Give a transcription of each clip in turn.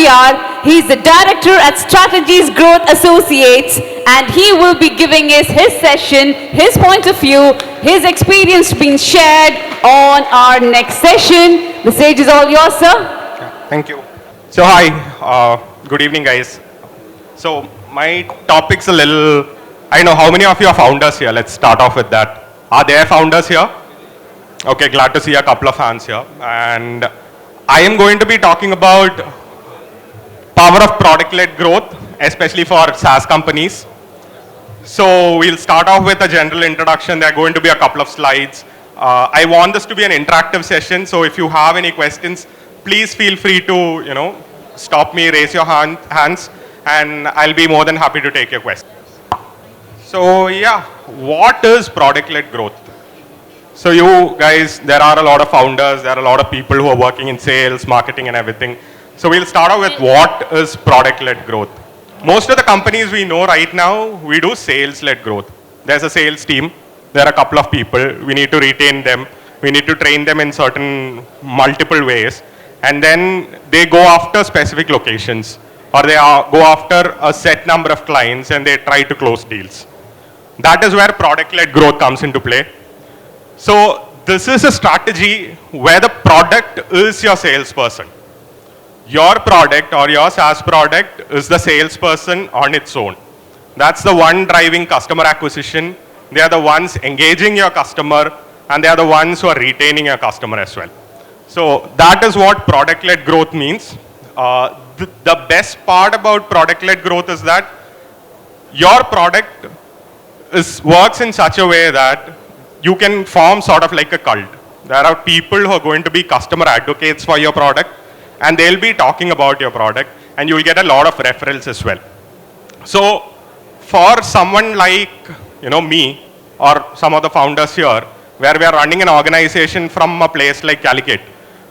Nambiar. He's the director at Strategies Growth Associates, and he will be giving us his session, his point of view, his experience being shared on our next session. The stage is all yours, sir. Thank you. So hi, good evening guys. So my topic's a little, I know how many of you are founders here. Let's start off with that. Are there founders here? Okay, glad to see a couple of hands here. And I am going to be talking about power of product-led growth, especially for SaaS companies. So we'll start off with a general introduction. There are going to be a couple of slides. I want this to be an interactive session, so if you have any questions, please feel free to, stop me, raise your hands, and I'll be more than happy to take your questions. So yeah, what is product-led growth? So you guys, there are a lot of founders, there are a lot of people who are working in sales, marketing and everything. So we'll start off with what is product-led growth. Most of the companies we know right now, we do sales-led growth. There's a sales team, there are a couple of people, we need to retain them, we need to train them in certain multiple ways, and then they go after specific locations, or they go after a set number of clients and they try to close deals. That is where product-led growth comes into play. So this is a strategy where the product is your salesperson. Your product or your SaaS product is the salesperson on its own. That's the one driving customer acquisition. They are the ones engaging your customer, and they are the ones who are retaining your customer as well. So that is what product-led growth means. The best part about product-led growth is that your product works in such a way that you can form sort of like a cult. There are people who are going to be customer advocates for your product, and they'll be talking about your product, and you will get a lot of referrals as well. So for someone like me or some of the founders here, where we are running an organization from a place like Calicut,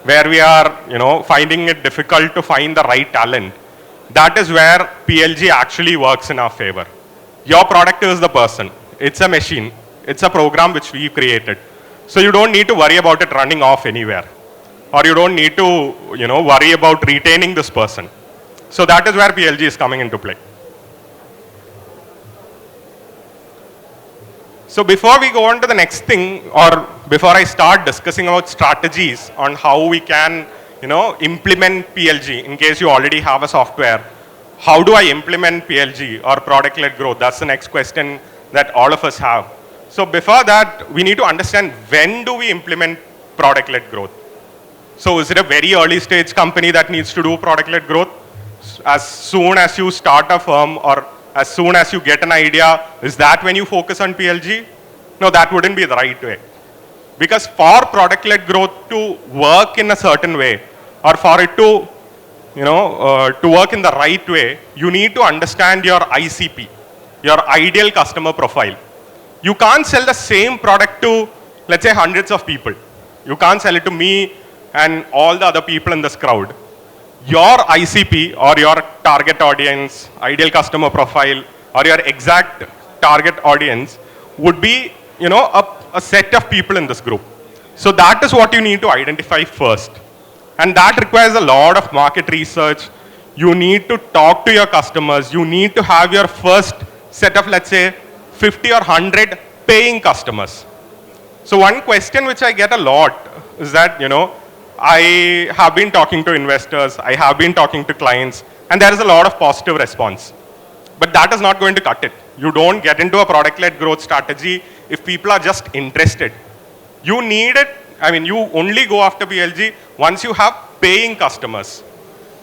where we are finding it difficult to find the right talent, that is where PLG actually works in our favor. Your product is the person. It's a machine. It's a program which we created. So you don't need to worry about it running off anywhere. Or you don't need to worry about retaining this person. So that is where PLG is coming into play. So before we go on to the next thing, or before I start discussing about strategies on how we can implement PLG, in case you already have a software, how do I implement PLG or product-led growth? That's the next question that all of us have. So before that, we need to understand, when do we implement product-led growth? So is it a very early stage company that needs to do product-led growth? As soon as you start a firm, or as soon as you get an idea, is that when you focus on PLG? No, that wouldn't be the right way. Because for product-led growth to work in a certain way, or for it to to work in the right way, you need to understand your ICP, your ideal customer profile. You can't sell the same product to, let's say, hundreds of people. You can't sell it to me and all the other people in this crowd. Your ICP, or your target audience, ideal customer profile, or your exact target audience would be, a set of people in this group. So that is what you need to identify first. And that requires a lot of market research. You need to talk to your customers. You need to have your first set of, let's say, 50 or 100 paying customers. So one question which I get a lot is that, I have been talking to investors, I have been talking to clients, and there is a lot of positive response. But that is not going to cut it. You don't get into a product-led growth strategy if people are just interested. You need it. You only go after PLG once you have paying customers.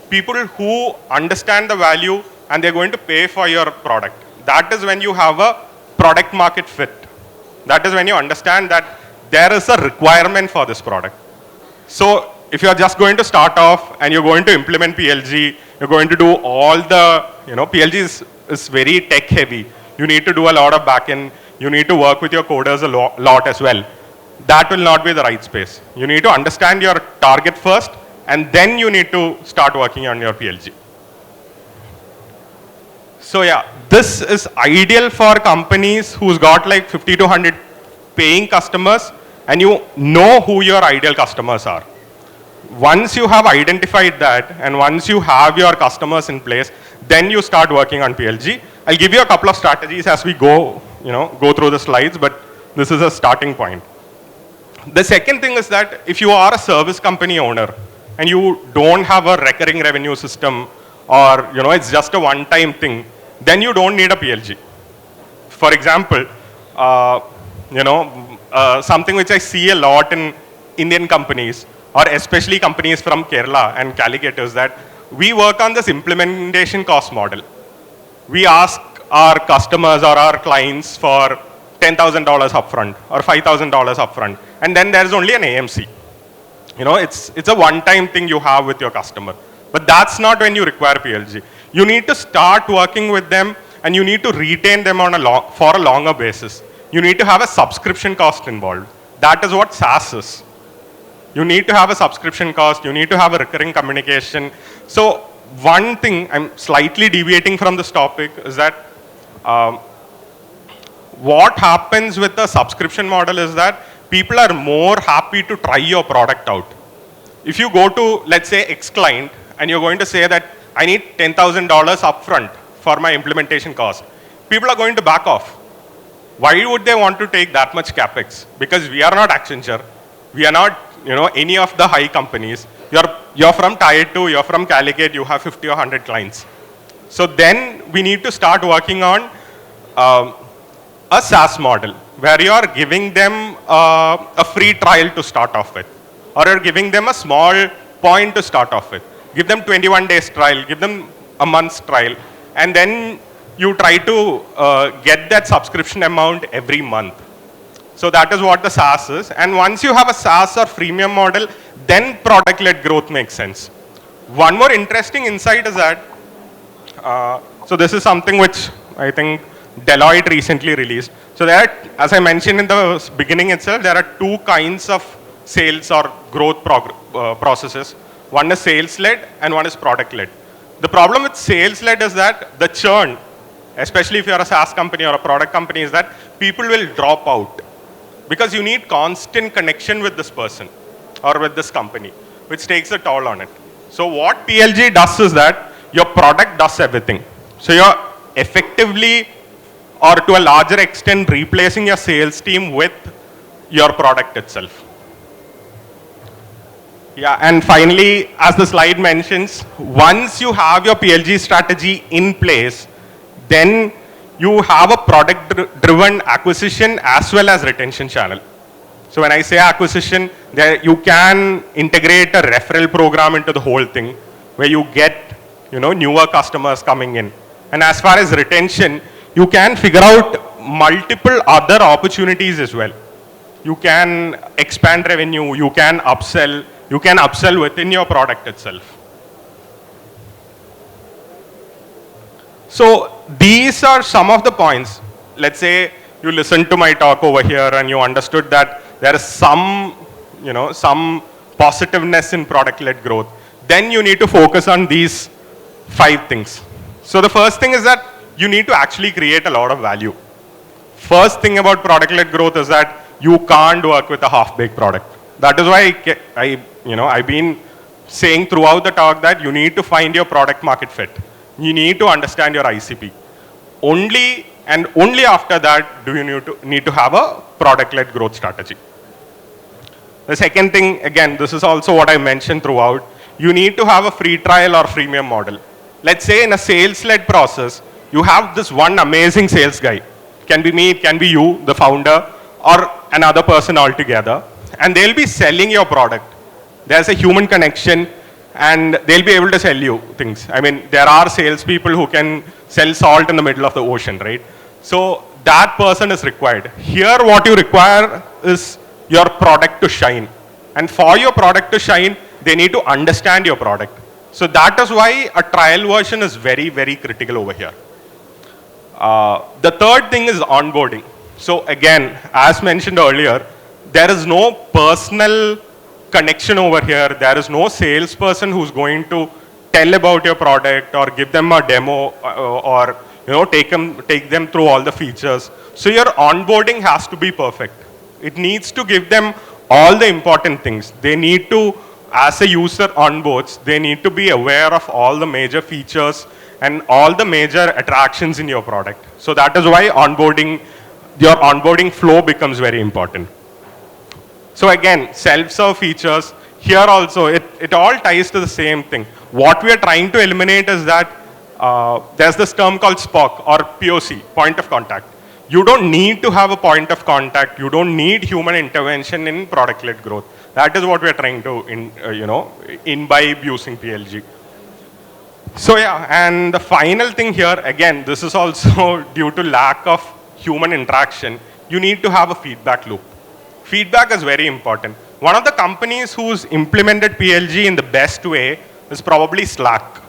People who understand the value and they're going to pay for your product. That is when you have a product market fit. That is when you understand that there is a requirement for this product. So if you're just going to start off and you're going to implement PLG, you're going to do all the, PLG is very tech heavy. You need to do a lot of backend. You need to work with your coders a lot as well. That will not be the right space. You need to understand your target first, and then you need to start working on your PLG. So yeah, this is ideal for companies who's got like 50 to 100 paying customers, and you know who your ideal customers are. Once you have identified that and once you have your customers in place, then you start working on PLG. I'll give you a couple of strategies as we go, go through the slides, but this is a starting point. The second thing is that if you are a service company owner and you don't have a recurring revenue system or, it's just a one-time thing, then you don't need a PLG. For example, something which I see a lot in Indian companies, or especially companies from Kerala and Calicut, is that we work on this implementation cost model. We ask our customers or our clients for $10,000 upfront or $5,000 upfront, and then there's only an AMC. It's a one-time thing you have with your customer. But that's not when you require PLG. You need to start working with them and you need to retain them for a longer basis. You need to have a subscription cost involved. That is what SaaS is. You need to have a subscription cost, you need to have a recurring communication. So one thing, I'm slightly deviating from this topic, is that what happens with the subscription model is that people are more happy to try your product out. If you go to, let's say, X client, and you're going to say that I need $10,000 upfront for my implementation cost, people are going to back off. Why would they want to take that much capex? Because we are not Accenture, we are not, any of the high companies. You're from Tier 2, you're from Calicut, you have 50 or 100 clients. So then we need to start working on a SaaS model where you are giving them a free trial to start off with, or you're giving them a small point to start off with. Give them 21 days trial, give them a month's trial, and then you try to get that subscription amount every month. So that is what the SaaS is. And once you have a SaaS or freemium model, then product-led growth makes sense. One more interesting insight is that, so this is something which I think Deloitte recently released. So there, as I mentioned in the beginning itself, there are two kinds of sales or growth processes. One is sales-led and one is product-led. The problem with sales-led is that the churn, especially if you're a SaaS company or a product company, is that people will drop out because you need constant connection with this person or with this company, which takes a toll on it. So what PLG does is that your product does everything. So you're effectively, or to a larger extent, replacing your sales team with your product itself. Yeah, and finally, as the slide mentions, once you have your PLG strategy in place, then you have a product-driven acquisition as well as retention channel. So when I say acquisition, there you can integrate a referral program into the whole thing, where you get newer customers coming in. And as far as retention, you can figure out multiple other opportunities as well. You can expand revenue, you can upsell within your product itself. So these are some of the points. Let's say you listened to my talk over here and you understood that there is some positiveness in product-led growth. Then you need to focus on these 5 things. So the first thing is that you need to actually create a lot of value. First thing about product-led growth is that you can't work with a half-baked product. That is why I've been saying throughout the talk that you need to find your product market fit. You need to understand your ICP. Only and only after that do you need to have a product-led growth strategy. The second thing, again, this is also what I mentioned throughout, you need to have a free trial or freemium model. Let's say in a sales-led process, you have this one amazing sales guy. Can be me, it can be you, the founder, or another person altogether. And they'll be selling your product. There's a human connection and they'll be able to sell you things. I mean, there are salespeople who can sell salt in the middle of the ocean, right? So that person is required. Here, what you require is your product to shine. And for your product to shine, they need to understand your product. So that is why a trial version is very, very critical over here. The third thing is onboarding. So again, as mentioned earlier, there is no personal connection over here. There is no salesperson who's going to tell about your product or give them a demo or take them through all the features. So your onboarding has to be perfect. It needs to give them all the important things. They need to as a user onboards, they need to be aware of all the major features and all the major attractions in your product. So that is why your onboarding flow becomes very important. So again, self-serve features, here also, it all ties to the same thing. What we are trying to eliminate is that there's this term called SPOC or POC, point of contact. You don't need to have a point of contact. You don't need human intervention in product-led growth. That is what we are trying to, imbibe using PLG. So yeah, and the final thing here, again, this is also due to lack of human interaction. You need to have a feedback loop. Feedback is very important. One of the companies who's implemented PLG in the best way is probably Slack.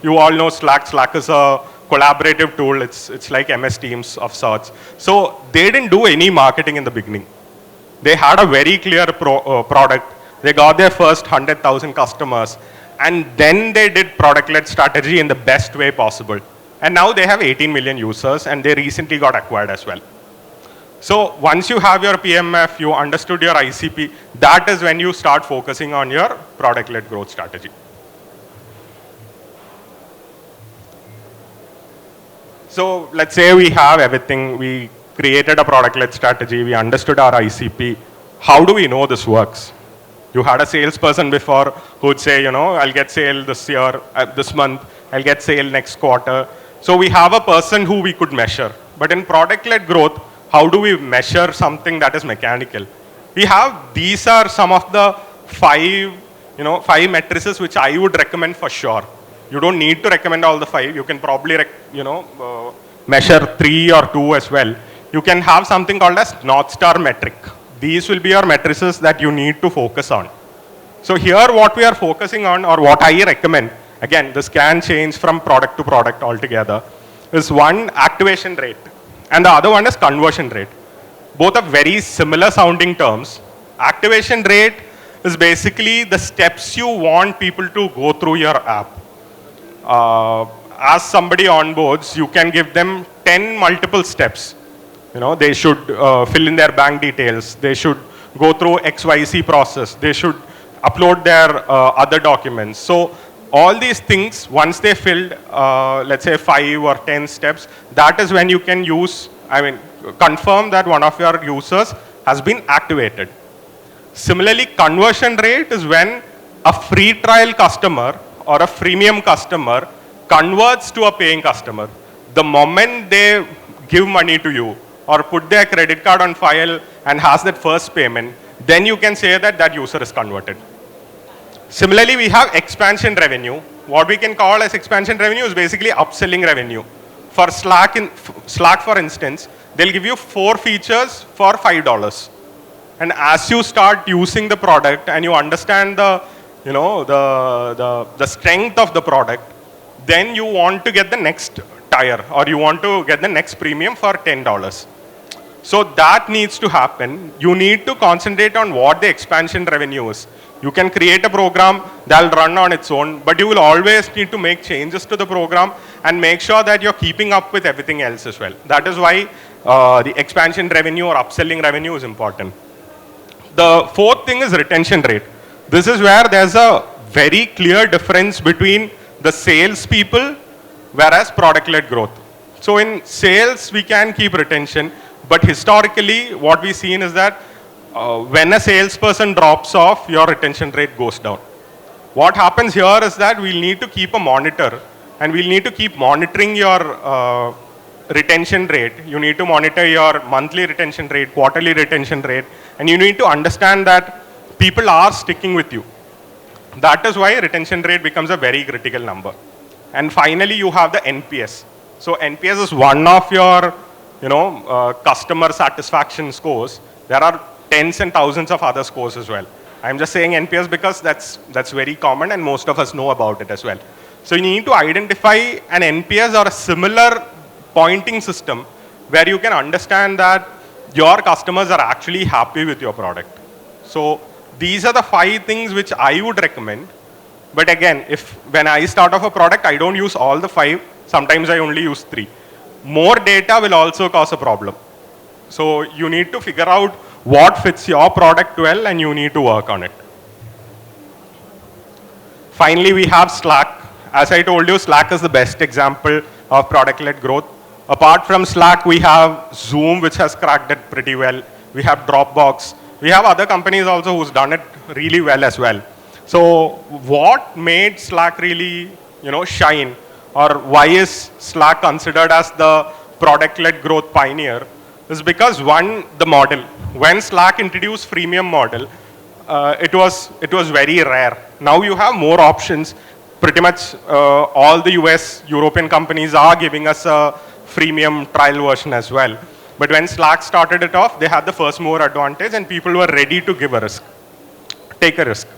You all know Slack. Slack is a collaborative tool. It's like MS Teams of sorts. So they didn't do any marketing in the beginning. They had a very clear product. They got their first 100,000 customers. And then they did product-led strategy in the best way possible. And now they have 18 million users, and they recently got acquired as well. So once you have your PMF, you understood your ICP, that is when you start focusing on your product-led growth strategy. So let's say we have everything, we created a product-led strategy, we understood our ICP. How do we know this works? You had a salesperson before who would say, I'll get sale this year, this month, I'll get sale next quarter. So we have a person who we could measure. But in product-led growth, how do we measure something that is mechanical? These are some of the five matrices which I would recommend for sure. You don't need to recommend all the 5. You can probably, measure 3 or 2 as well. You can have something called as North Star metric. These will be your matrices that you need to focus on. So here what we are focusing on, or what I recommend, again, this can change from product to product altogether, is one, activation rate, and the other one is conversion rate. Both are very similar sounding terms. Activation rate is basically the steps you want people to go through your app. As somebody onboards, you can give them 10 multiple steps. They should fill in their bank details. They should go through XYZ process. They should upload their other documents. So all these things, once they filled, let's say 5 or 10 steps, that is when you can confirm that one of your users has been activated. Similarly, conversion rate is when a free trial customer or a freemium customer converts to a paying customer. The moment they give money to you or put their credit card on file and has that first payment, then you can say that that user is converted. Similarly, we have expansion revenue. What we can call as expansion revenue is basically upselling revenue. For Slack, for instance, they'll give you 4 features for $5. And as you start using the product and you understand the strength of the product, then you want to get the next tier or you want to get the next premium for $10. So that needs to happen. You need to concentrate on what the expansion revenue is. You can create a program that'll run on its own, but you will always need to make changes to the program and make sure that you're keeping up with everything else as well. That is why the expansion revenue or upselling revenue is important. The fourth thing is retention rate. This is where there's a very clear difference between the sales people whereas product-led growth. So in sales, we can keep retention, but historically, what we've seen is that when a salesperson drops off, your retention rate goes down. What happens here is that we'll need to keep a monitor, and we'll need to keep monitoring your retention rate. You need to monitor your monthly retention rate, quarterly retention rate, and you need to understand that people are sticking with you. That is why retention rate becomes a very critical number. And finally, you have the NPS. So NPS is one of your, customer satisfaction scores. There are tens and thousands of other scores as well. I'm just saying NPS because that's very common and most of us know about it as well. So you need to identify an NPS or a similar pointing system where you can understand that your customers are actually happy with your product. So these are the 5 things which I would recommend. But again, when I start off a product, I don't use all the 5. Sometimes I only use 3. More data will also cause a problem. So you need to figure out what fits your product well and you need to work on it. Finally, we have Slack. As I told you, Slack is the best example of product-led growth. Apart from Slack, we have Zoom, which has cracked it pretty well. We have Dropbox. We have other companies also who's done it really well as well. So what made Slack really, shine, or why is Slack considered as the product-led growth pioneer, is because one, the model. When Slack introduced freemium model, it was very rare. Now you have more options. Pretty much all the US, European companies are giving us a freemium trial version as well. But when Slack started it off, they had the first mover advantage and people were ready to give a risk, take a risk.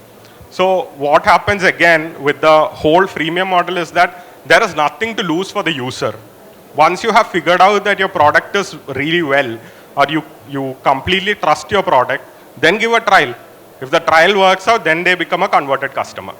So what happens again with the whole freemium model is that there is nothing to lose for the user. Once you have figured out that your product is really well, or you completely trust your product, then give a trial. If the trial works out, then they become a converted customer.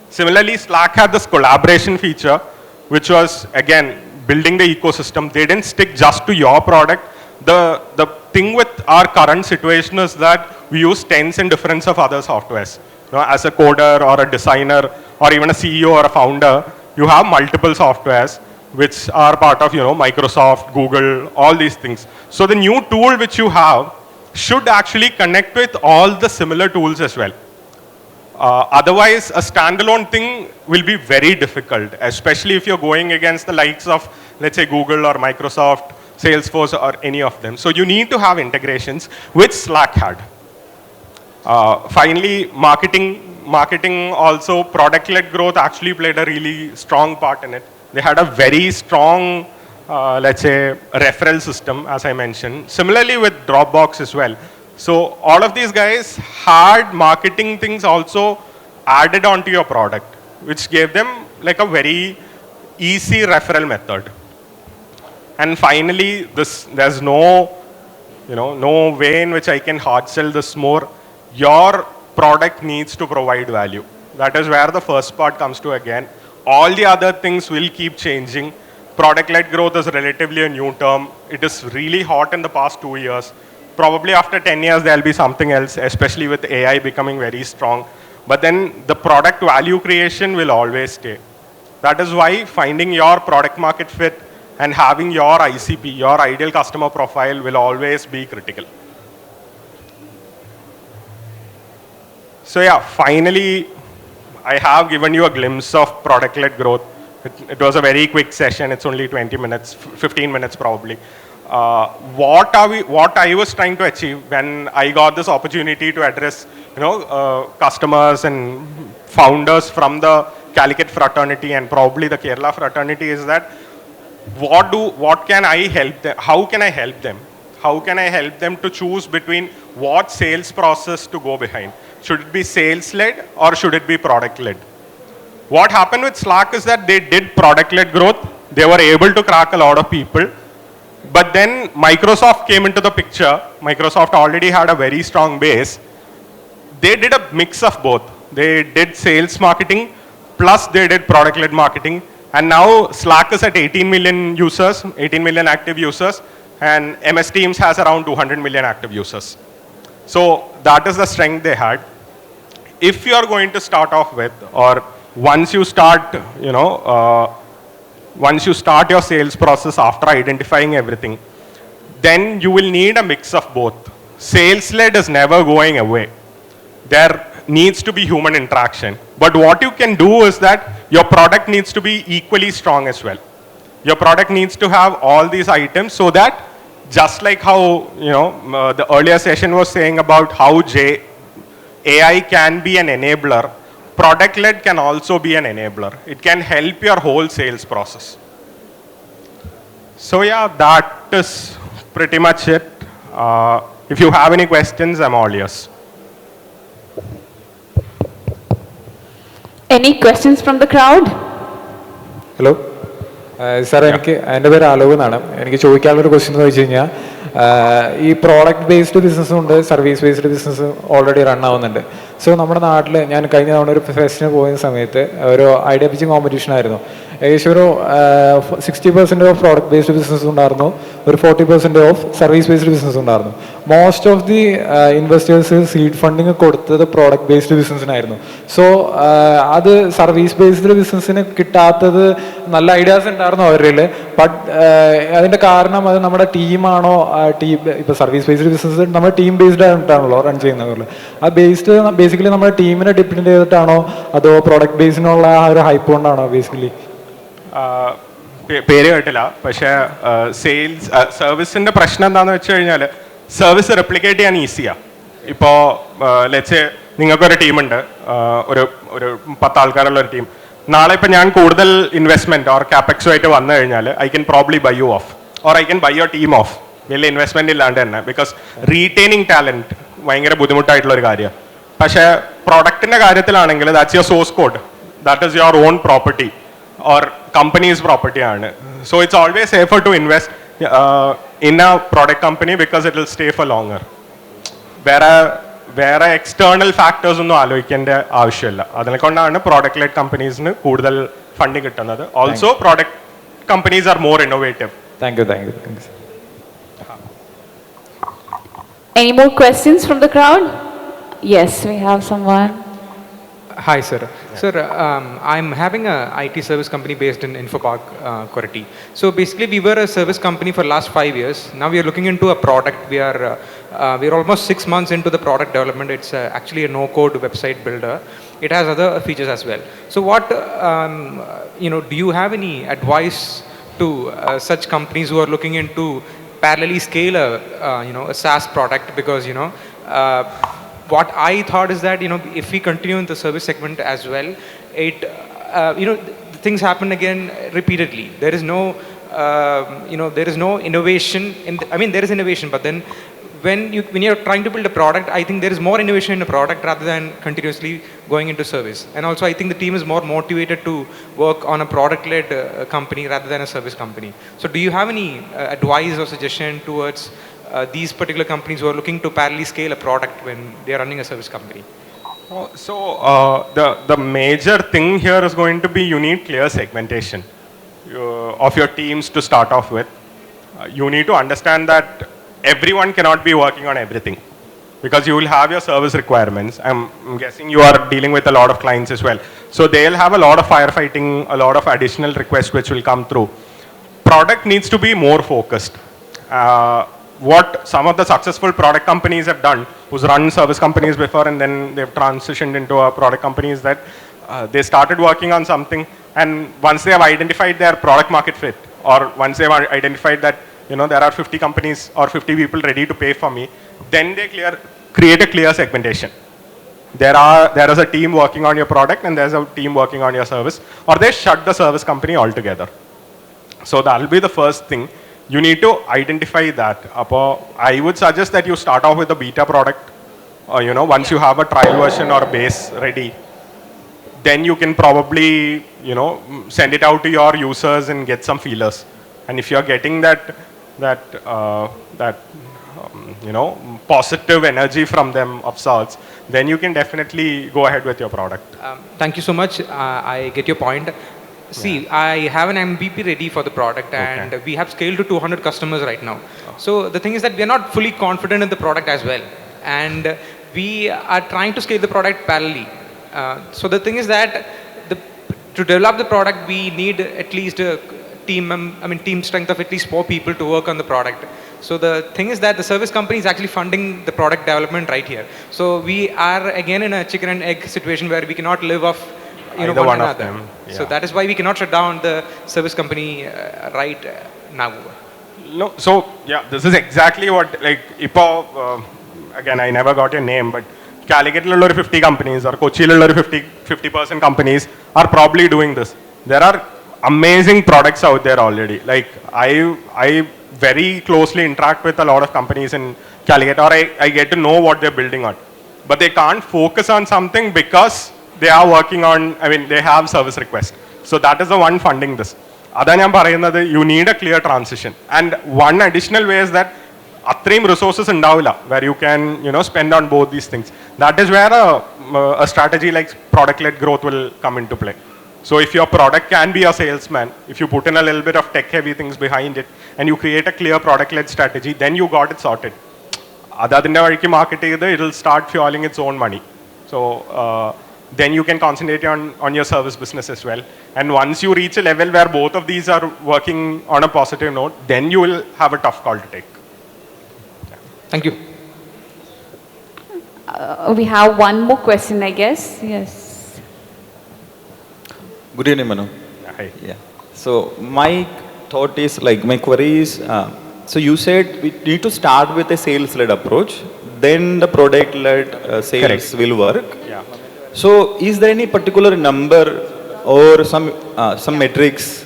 Similarly, Slack had this collaboration feature, which was, again, building the ecosystem. They didn't stick just to your product. The thing with our current situation is that we use tens and difference of other softwares. As a coder or a designer or even a CEO or a founder, you have multiple softwares which are part of Microsoft, Google, all these things. So the new tool which you have should actually connect with all the similar tools as well. Otherwise, a standalone thing will be very difficult, especially if you're going against the likes of, let's say, Google or Microsoft, Salesforce, or any of them. So you need to have integrations, which Slack had. Finally, marketing also, product-led growth actually played a really strong part in it. They had a very strong, let's say, referral system, as I mentioned. Similarly with Dropbox as well. So all of these guys had marketing things also added onto your product, which gave them like a very easy referral method. And finally, there's no way in which I can hard sell this more. Your product needs to provide value. That is where the first part comes to again. All the other things will keep changing. Product-led growth is relatively a new term. It is really hot in the past 2 years. Probably after 10 years, there'll be something else, especially with AI becoming very strong. But then the product value creation will always stay. That is why finding your product market fit and having your ICP, your ideal customer profile, will always be critical. So yeah, finally, I have given you a glimpse of product-led growth. It was a very quick session. It's only 20 minutes, 15 minutes probably. What I was trying to achieve when I got this opportunity to address, customers and founders from the Calicut fraternity and probably the Kerala fraternity is that what can I help them? How can I help them? How can I help them to choose between what sales process to go behind? Should it be sales-led or should it be product-led? What happened with Slack is that they did product-led growth. They were able to crack a lot of people. But then Microsoft came into the picture. Microsoft already had a very strong base. They did a mix of both. They did sales marketing, plus they did product-led marketing. And now Slack is at 18 million users, 18 million active users, and MS Teams has around 200 million active users. So that is the strength they had. If you are going to start off with, or once you start, once you start your sales process after identifying everything, then you will need a mix of both. Sales-led is never going away. There needs to be human interaction. But what you can do is that your product needs to be equally strong as well. Your product needs to have all these items so that just like how, the earlier session was saying about how AI can be an enabler, product-led can also be an enabler. It can help your whole sales process. So yeah, that is pretty much it. If you have any questions, I'm all ears. Any questions from the crowd? Hello. Sir, എൻ്റെ പേര് അലോക് എന്നാണ്. എനിക്ക് ചോദിക്കാനുള്ളൊരു question എന്ന് വെച്ച് കഴിഞ്ഞാൽ ഈ product based ബിസിനസ്സും ഉണ്ട്, service based business already run ആവുന്നുണ്ട്. സോ നമ്മുടെ നാട്ടിൽ ഞാൻ കഴിഞ്ഞ തവണ ഒരു ഫെസ്റ്റിന് പോയ സമയത്ത് ഒരു ഐഡിയ പിച്ചിങ് കോമ്പറ്റീഷൻ ആയിരുന്നു. ഏകദേശം ഒരു 60% ഓഫ് പ്രോഡക്റ്റ് ബേസ്ഡ് ബിസിനസ് ഉണ്ടായിരുന്നു, ഒരു 40% ഓഫ് സർവീസ് ബേസ്ഡ് ബിസിനസ് ഉണ്ടായിരുന്നു. Most of the investors seed funding കൊടുത്തത് പ്രോഡക്റ്റ് ബേസ്ഡ് ബിസിനസ്സിനായിരുന്നു. സോ അത് സർവീസ് ബേസ്ഡ് ബിസിനസ്സിന് കിട്ടാത്തത് നല്ല ഐഡിയാസ് ഉണ്ടായിരുന്നു അവരിൽ. ബട്ട് അതിൻ്റെ കാരണം അത് നമ്മുടെ ടീമാണോ, ഇപ്പോൾ സർവീസ് ബേസ്ഡ് ബിസിനസ് നമ്മൾ ടീം ബേസ്ഡ് ആയിട്ടാണല്ലോ റൺ ചെയ്യുന്നത്. ആ ബേസിക്കലി നമ്മുടെ ടീമിനെ ഡിപ്പെൻഡ് ചെയ്തിട്ടാണോ അതോ പ്രോഡക്റ്റ് ബേസിനുള്ള ആ ഒരു ഹൈപ്പ് കൊണ്ടാണോ ബേസിക്കലി? പേര് കേട്ടില്ല, പക്ഷേ സെയിൽസ് സർവീസിൻ്റെ പ്രശ്നം എന്താണെന്ന് വെച്ച് കഴിഞ്ഞാൽ സർവീസ് റെപ്ലിക്കേറ്റ് ചെയ്യാൻ ഈസിയാണ്. ഇപ്പോൾ ലെറ്റ്സ് നിങ്ങൾക്കൊരു ടീമുണ്ട്, ഒരു 10 ആൾക്കാരുള്ള ഒരു ടീം. നാളെ ഇപ്പം ഞാൻ കൂടുതൽ ഇൻവെസ്റ്റ്മെൻറ്റ് ഓർ ക്യാപെക്സുമായിട്ട് വന്നു കഴിഞ്ഞാൽ I can probably buy you off or I can buy your team off. വലിയ ഇൻവെസ്റ്റ്മെൻറ്റ് ഇല്ലാണ്ട് തന്നെ, ബിക്കോസ് റീറ്റെയിനിങ് ടാലൻറ്റ് ഭയങ്കര ബുദ്ധിമുട്ടായിട്ടുള്ള ഒരു കാര്യമാണ്. പക്ഷേ പ്രൊഡക്റ്റിൻ്റെ കാര്യത്തിലാണെങ്കിൽ that's your source code, that is your own property or company's property aanu. So it's always safer to invest in a product company because it will stay for longer. വേറെ external factors ഒന്നും ആലോചിക്കേണ്ട ആവശ്യമില്ല. അതിനെക്കൊണ്ടാണ് product lead കമ്പനീസിന് കൂടുതൽ funding കിട്ടുന്നത്. Also product companies are more innovative. Thank you. Any more questions from the crowd? Yes, we have someone. Hi, sir. Sir, I'm having a IT service company based in Infopark, Koratti. So basically, we were a service company for last 5 years. Now we are looking into a product. We are almost 6 months into the product development. It's actually a no-code website builder. It has other features as well. So what, do you have any advice to such companies who are looking into parallelly scale a SaaS product? Because what I thought is that if we continue in the service segment as well, it things happen again repeatedly. There is no innovation there is innovation, but then when you're trying to build a product, I think there is more innovation in a product rather than continuously going into service. And also I think the team is more motivated to work on a product led company rather than a service company. So do you have any advice or suggestion towards these particular companies who are looking to parallelly scale a product when they are running a service company? So the major thing here is going to be you need clear segmentation of your teams to start off with. You need to understand that everyone cannot be working on everything because you will have your service requirements. I'm guessing you are dealing with a lot of clients as well. So they'll have a lot of firefighting, a lot of additional requests which will come through. Product needs to be more focused. What some of the successful product companies have done, who's run service companies before and then they've transitioned into a product company, is that they started working on something, and once they have identified their product market fit, or once they have identified that there are 50 companies or 50 people ready to pay for me, then they create a clear segmentation. There is a team working on your product and there's a team working on your service, or they shut the service company altogether. So that will be the first thing. You need to identify that. I would suggest that you start off with a beta product. Once you have a trial version or base ready, then you can probably, send it out to your users and get some feelers. And if you are getting that positive energy from them of sorts, then you can definitely go ahead with your product. Thank you so much. I get your point. See, I have an MVP ready for the product, and we have scaled to 200 customers right now. So the thing is that we are not fully confident in the product as well, and we are trying to scale the product parallelly. So the thing is that to develop the product, we need at least a team strength of at least 4 people to work on the product. So the thing is that the service company is actually funding the product development right here. So we are again in a chicken and egg situation where we cannot live off one another. Yeah. So that is why we cannot shut down the service company right now. No, so yeah, this is exactly what again I never got your name, but Calicut 50 companies or Kochi 50% companies are probably doing this. There are amazing products out there already. Like I very closely interact with a lot of companies in Calicut, or I get to know what they're building on, but they can't focus on something because they are working on, they have service requests. So that is the one funding this. You need a clear transition. And one additional way is that atrem resources undavilla where you can spend on both these things. That is where a strategy like product led growth will come into play. So if your product can be a salesman, if you put in a little bit of tech-heavy things behind it, and you create a clear product-led strategy, then you got it sorted. Adadinte variki market ചെയ്ത് it'll start fueling its own money. So then you can concentrate on your service business as well. And once you reach a level where both of these are working on a positive note, then you will have a tough call to take. Thank you. We have one more question, I guess. Yes. Good evening, Manu. Hi. Yeah. So my thought is like my query is, so you said we need to start with a sales-led approach, then the product-led sales Correct. will work. Yeah. So is there any particular number or some metrics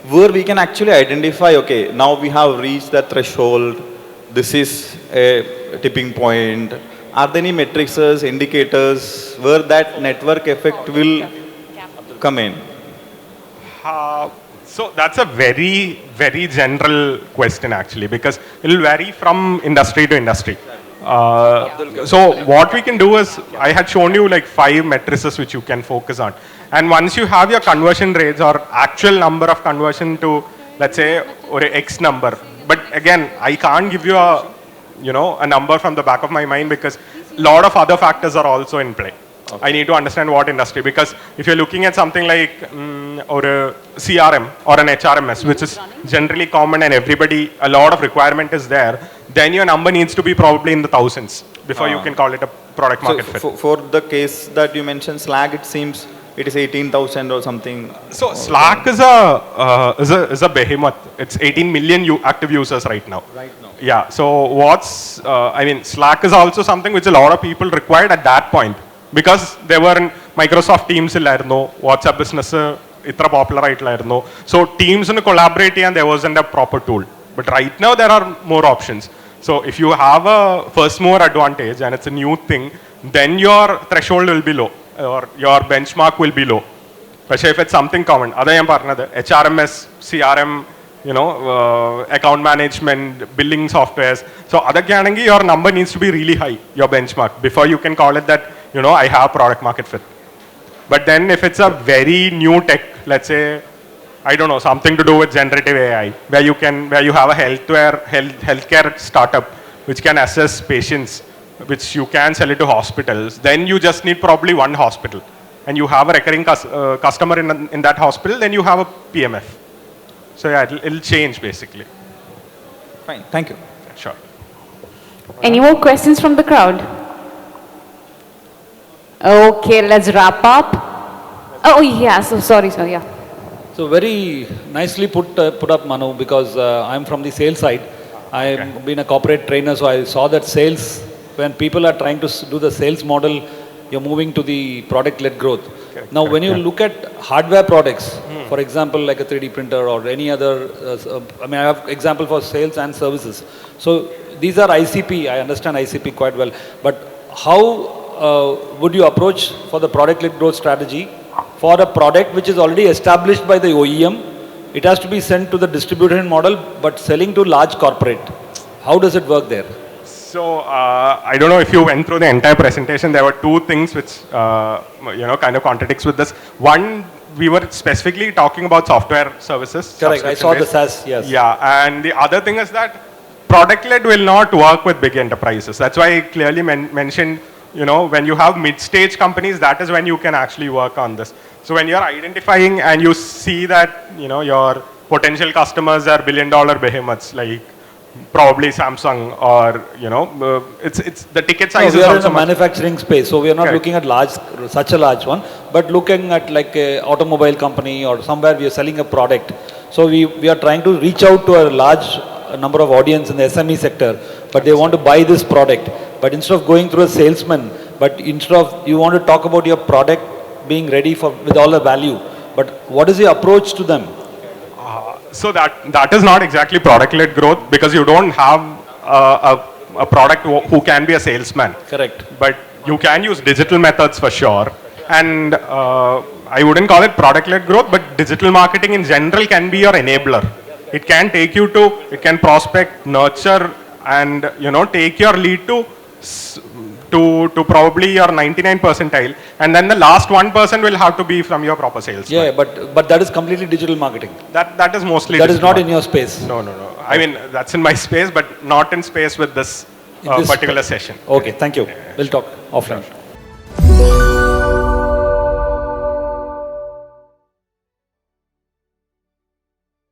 where we can actually identify, okay, now we have reached that threshold, this is a tipping point. Are there any metrics, indicators where that network effect will come in? So that's a very, very general question actually, because it will vary from industry to industry. So what we can do is, I had shown you like 5 matrices which you can focus on. And once you have your conversion rates or actual number of conversion to, let's say, or X number. But again, I can't give you a number from the back of my mind because a lot of other factors are also in play. Okay. I need to understand what industry, because if you're looking at something like or a CRM or an HRMS, which is generally common and everybody, a lot of requirement is there, then your number needs to be probably in the thousands before you can call it a product market fit. For the case that you mentioned, Slack, it seems it is 18,000 or something. So Slack is a behemoth. It's 18 million active users right now. Yeah. So Slack is also something which a lot of people required at that point. Because there were Microsoft Teams illarno, WhatsApp business itra popular aayittillarno. So Teams nu collaborate and there wasn't a proper tool. But right now there are more options. So if you have a first mover advantage and it's a new thing, then your threshold will be low or your benchmark will be low. But if it's something common, other than parnadu, HRMS, CRM, account management, billing softwares. So other kanangi your number needs to be really high, your benchmark, before you can call it that, I have product market fit. But then if it's a very new tech, let's say, I don't know, something to do with generative AI, where you have a healthcare startup which can assess patients, which you can sell it to hospitals, then you just need probably one hospital. And you have a recurring customer in that hospital, then you have a PMF. So yeah, it'll change basically. Fine, thank you. Sure. Any more questions from the crowd? Okay, let's wrap up. Oh yeah, so sorry, yeah. So very nicely put up, Manu, because I'm from the sales side. I've been a corporate trainer, so I saw that sales, when people are trying to do the sales model, you're moving to the product-led growth. Now, when you look at hardware products, for example, like a 3D printer or any other, I have example for sales and services. So these are ICP, I understand ICP quite well, but how would you approach for the product-led growth strategy for a product which is already established by the OEM? It has to be sent to the distribution model, but selling to large corporate. How does it work there? So I don't know if you went through the entire presentation. There were 2 things which kind of contradicts with this. One, we were specifically talking about software services. Correct. I saw the SAAS. Yes. Yeah, and the other thing is that product-led will not work with big enterprises. That's why I clearly mentioned, when you have mid-stage companies, that is when you can actually work on this. So when you're identifying and you see that, your potential customers are billion-dollar behemoths like probably Samsung or, it's the ticket size we is are also in a manufacturing space, so we are not looking at such a large one, but looking at like a automobile company or somewhere we are selling a product. So we are trying to reach out to a large number of audience in the SME sector, but they want to buy this product. But instead of going through a salesman, you want to talk about your product being ready with all the value. But what is the approach to them? So that is not exactly product-led growth, because you don't have a product who can be a salesman. Correct. But you can use digital methods for sure. And I wouldn't call it product-led growth, but digital marketing in general can be your enabler. It can take you it can prospect, nurture, and take your lead to to probably your 99 percentile, and then the last 1% will have to be from your proper sales. Yeah, but that is completely digital marketing. That is mostly. That is digital not in marketing. your space. No. I mean, that's in my space, but not in space with this In this particular session. Okay, thank you. We'll talk offline.